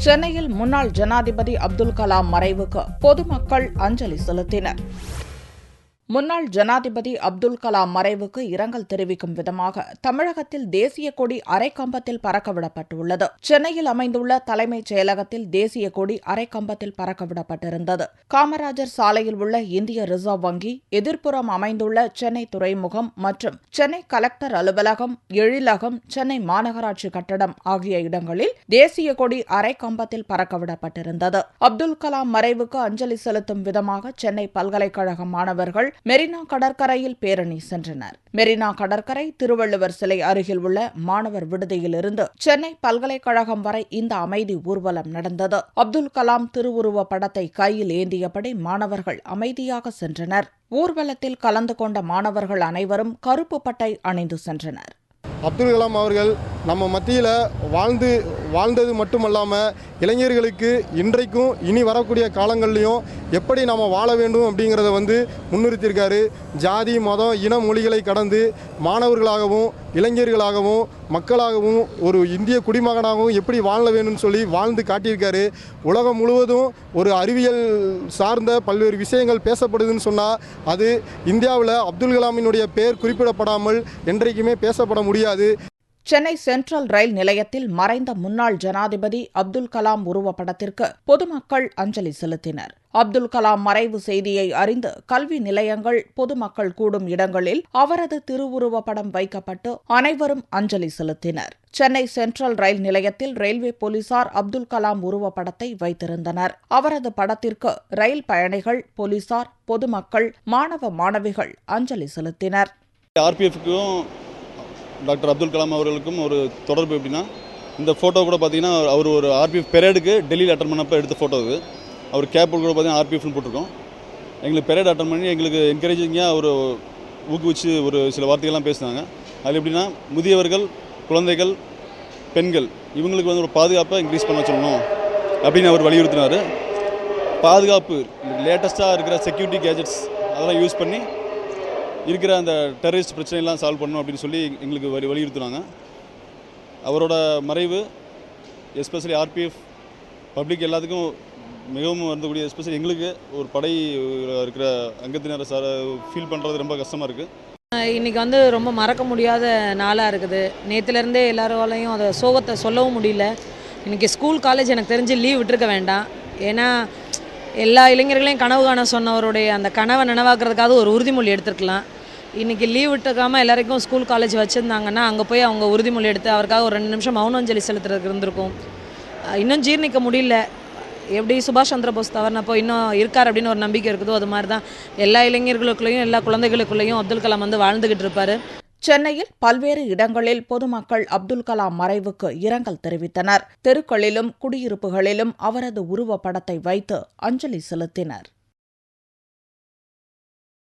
சென்னையில் முன்னாள் ஜனாதிபதி அப்துல் கலாம் மறைவுக்கு பொதுமக்கள் அஞ்சலி செலுத்தினர். முன்னாள் ஜனாதிபதி அப்துல் கலாம் மறைவுக்கு இரங்கல் தெரிவிக்கும் விதமாக தமிழகத்தில் தேசிய கொடி அரைக்கம்பத்தில் பறக்கவிடப்பட்டுள்ளது. சென்னையில் அமைந்துள்ள தலைமைச் செயலகத்தில் தேசிய கொடி அரைக்கம்பத்தில் பறக்கவிடப்பட்டிருந்தது. காமராஜர் சாலையில் உள்ள இந்திய ரிசர்வ் வங்கி, எதிர்ப்புறம் அமைந்துள்ள சென்னை துறைமுகம் மற்றும் சென்னை கலெக்டர் அலுவலகம், எழிலகம், சென்னை மாநகராட்சி கட்டடம் ஆகிய இடங்களில் தேசிய கொடி அரைக்கம்பத்தில் பறக்கவிடப்பட்டிருந்தது. அப்துல் கலாம் மறைவுக்கு அஞ்சலி செலுத்தும் விதமாக சென்னை பல்கலைக்கழக மாணவர்கள் மெரினா கடற்கரையில் பேரணி சென்றனர். மெரினா கடற்கரை, திருவள்ளுவர் சிலை அருகில் உள்ள மாணவர் விடுதியிலிருந்து சென்னை பல்கலைக்கழகம் வரை இந்த அமைதி ஊர்வலம் நடந்தது. அப்துல் கலாம் திருவுருவ படத்தை கையில் ஏந்தியபடி மாணவர்கள் அமைதியாக சென்றனர். ஊர்வலத்தில் கலந்து கொண்ட மாணவர்கள் அனைவரும் கருப்பு பட்டை அணிந்து சென்றனர். அப்துல் கலாம் அவர்கள் நம்ம மத்தியில் வாழ்ந்தது மட்டுமல்லாமல் இளைஞர்களுக்கு இன்றைக்கும் இனி வரக்கூடிய காலங்கள்லையும் எப்படி நம்ம வாழ வேண்டும் அப்படிங்கிறத முன்னிறுத்தியிருக்காரு. ஜாதி, மதம், இன, மொழிகளை கடந்து மாணவர்களாகவும் இளைஞர்களாகவும் மக்களாகவும் ஒரு இந்திய குடிமகனாகவும் எப்படி வாழ வேணும்னு சொல்லி வாழ்ந்து காட்டியிருக்காரு. உலகம் முழுவதும் ஒரு அறிவியல் சார்ந்த பல்வேறு விஷயங்கள் பேசப்படுதுன்னு சொன்னால் அது இந்தியாவில் அப்துல் கலாமினுடைய பெயர் குறிப்பிடப்படாமல் என்றைக்குமே பேசப்பட முடியாது. சென்னை சென்ட்ரல் ரயில் நிலையத்தில் மறைந்த முன்னாள் ஜனாதிபதி அப்துல் கலாம் உருவப்படத்திற்கு பொதுமக்கள் அஞ்சலி செலுத்தினர். அப்துல் கலாம் மறைவு செய்தியை அறிந்து கல்வி நிலையங்கள், பொதுமக்கள் கூடும் இடங்களில் அவரது திருவுருவப்படம் வைக்கப்பட்டு அனைவரும் அஞ்சலி செலுத்தினர். சென்னை சென்ட்ரல் ரயில் நிலையத்தில் ரயில்வே போலீசார் அப்துல் கலாம் உருவப்படத்தை வைத்திருந்தனர். அவரது படத்திற்கு ரயில் பயணிகள், போலீசார், பொதுமக்கள், மாணவ மாணவிகள் அஞ்சலி செலுத்தினர். டாக்டர் அப்துல் கலாம் அவர்களுக்கும் ஒரு தொடர்பு எப்படின்னா, இந்த ஃபோட்டோ கூட பார்த்தீங்கன்னா அவர் ஒரு ஆர்பிஎஃப் பெரேடுக்கு டெல்லியில் அட்டன் பண்ணப்போ எடுத்த ஃபோட்டோ இது. அவர் கேப் கூட பார்த்தீங்கன்னா ஆர்பிஎஃப்னு போட்டிருக்கோம். எங்களுக்கு பெரேட் அட்டன் பண்ணி எங்களுக்கு என்கரேஜிங்காக ஒரு ஊக்குவிச்சு ஒரு சில வார்த்தைகள்லாம் பேசினாங்க. அதில் எப்படின்னா, முதியவர்கள், குழந்தைகள், பெண்கள் இவங்களுக்கு ஒரு பாதுகாப்பை இன்க்ரீஸ் பண்ண சொல்லணும் அப்படின்னு அவர் வலியுறுத்தினார். பாதுகாப்பு லேட்டஸ்ட்டாக இருக்கிற செக்யூரிட்டி கேஜெட்ஸ் அதெல்லாம் யூஸ் பண்ணி இருக்கிற அந்த டெரரிஸ்ட் பிரச்சனைலாம் சால்வ் பண்ணணும் அப்படின்னு சொல்லி எங்களுக்கு வலியுறுத்தினாங்க. அவரோட மறைவு எஸ்பெஷலி ஆர்பிஎஃப், பப்ளிக் எல்லாத்துக்கும் மிகவும் வருந்தக்கூடிய, எஸ்பெஷலி எங்களுக்கு ஒரு படை இருக்கிற அங்கத்தினரை ஃபீல் பண்ணுறது ரொம்ப கஷ்டமாக இருக்குது. இன்றைக்கி ரொம்ப மறக்க முடியாத நாளாக இருக்குது. நேற்றுலேருந்தே எல்லாராலையும் அதை சோகத்தை சொல்லவும் முடியல. இன்றைக்கி ஸ்கூல், காலேஜ் எனக்கு தெரிஞ்சு லீவ் விட்டுருக்க வேண்டாம். ஏன்னா எல்லா இளைஞர்களையும் கனவு காண சொன்னவருடைய அந்த கனவை நனவாக்குறதுக்காக ஒரு உறுதிமொழி எடுத்துருக்கலாம். இன்றைக்கி லீவ் விட்டுக்காமல் எல்லாருக்கும் ஸ்கூல், காலேஜ் வச்சுருந்தாங்கன்னா அங்கே போய் அவங்க உறுதிமொழி எடுத்து அவருக்காக ஒரு 2 நிமிஷம் மௌனாஞ்சலி செலுத்துறதுக்கு இருந்திருக்கும். இன்னும் ஜீர்ணிக்க முடியல. எப்படி சுபாஷ் சந்திர போஸ் தவறினப்போ இன்னும் இருக்கார் அப்படின்னு ஒரு நம்பிக்கை இருக்குதோ, அது மாதிரி தான் எல்லா இளைஞர்களுக்குள்ளேயும் எல்லா குழந்தைகளுக்குள்ளேயும் அப்துல் கலாம் வாழ்ந்துகிட்டு இருப்பார். சென்னையில் பல்வேறு இடங்களில் பொதுமக்கள் அப்துல் கலாம் மறைவுக்கு இரங்கல் தெரிவித்தனர். தெருக்களிலும் குடியிருப்புகளிலும் அவரது உருவப்படத்தை வைத்து அஞ்சலி செலுத்தினர்.